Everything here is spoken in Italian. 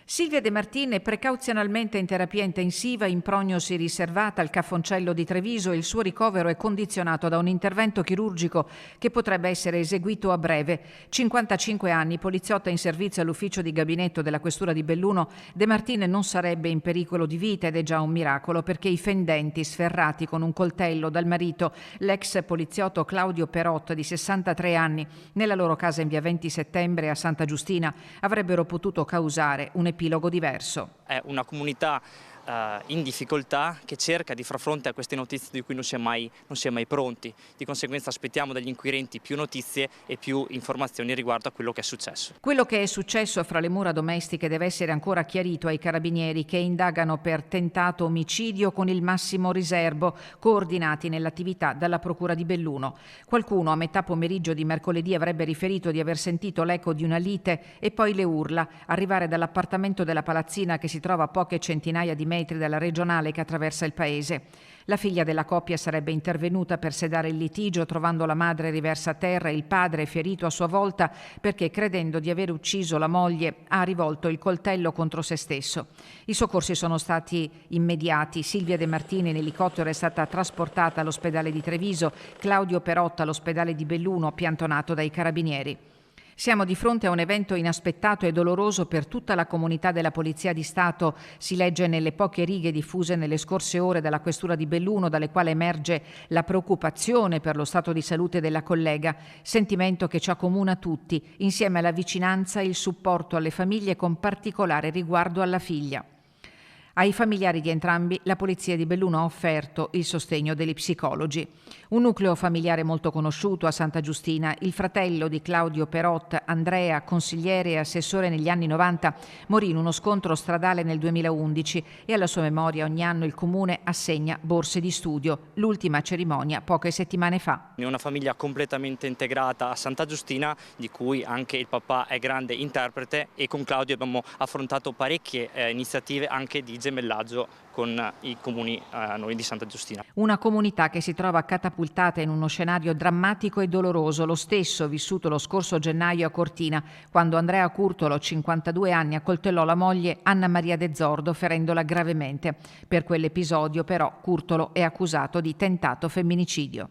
Silvia De Martini è precauzionalmente in terapia intensiva in prognosi riservata al Cafoncello di Treviso e il suo ricovero è condizionato da un intervento chirurgico che potrebbe essere eseguito a breve. 55 anni, poliziotta in servizio all'ufficio di gabinetto della questura di Belluno, De Martini non sarebbe in pericolo di vita ed è già un miracolo perché i fendenti sferrati con un coltello dal marito, l'ex poliziotto Claudio Perot di 63 anni, nella loro casa in via 20 settembre a Santa Giustina, avrebbero potuto causare un epilogo diverso. È una comunità in difficoltà che cerca di far fronte a queste notizie di cui non si è mai pronti. Di conseguenza aspettiamo dagli inquirenti più notizie e più informazioni riguardo a quello che è successo. Quello che è successo fra le mura domestiche deve essere ancora chiarito ai carabinieri che indagano per tentato omicidio con il massimo riservo, coordinati nell'attività dalla Procura di Belluno. Qualcuno a metà pomeriggio di mercoledì avrebbe riferito di aver sentito l'eco di una lite e poi le urla arrivare dall'appartamento della palazzina che si trova a poche centinaia di metri dalla regionale che attraversa il paese. La figlia della coppia sarebbe intervenuta per sedare il litigio, trovando la madre riversa a terra e il padre ferito a sua volta perché, credendo di aver ucciso la moglie, ha rivolto il coltello contro se stesso. I soccorsi sono stati immediati. Silvia De Martini in elicottero è stata trasportata all'ospedale di Treviso, Claudio Perotta all'ospedale di Belluno, piantonato dai carabinieri. Siamo di fronte a un evento inaspettato e doloroso per tutta la comunità della Polizia di Stato, si legge nelle poche righe diffuse nelle scorse ore dalla Questura di Belluno, dalle quali emerge la preoccupazione per lo stato di salute della collega, sentimento che ci accomuna tutti, insieme alla vicinanza e il supporto alle famiglie con particolare riguardo alla figlia. Ai familiari di entrambi la Polizia di Belluno ha offerto il sostegno degli psicologi. Un nucleo familiare molto conosciuto a Santa Giustina, il fratello di Claudio Perot, Andrea, consigliere e assessore negli anni 90, morì in uno scontro stradale nel 2011 e alla sua memoria ogni anno il Comune assegna borse di studio, l'ultima cerimonia poche settimane fa. È una famiglia completamente integrata a Santa Giustina, di cui anche il papà è grande interprete, e con Claudio abbiamo affrontato parecchie iniziative anche di gemellaggio con i comuni noi di Santa Giustina. Una comunità che si trova catapultata in uno scenario drammatico e doloroso, lo stesso vissuto lo scorso gennaio a Cortina, quando Andrea Curtolo, 52 anni, accoltellò la moglie Anna Maria De Zordo ferendola gravemente. Per quell'episodio però Curtolo è accusato di tentato femminicidio.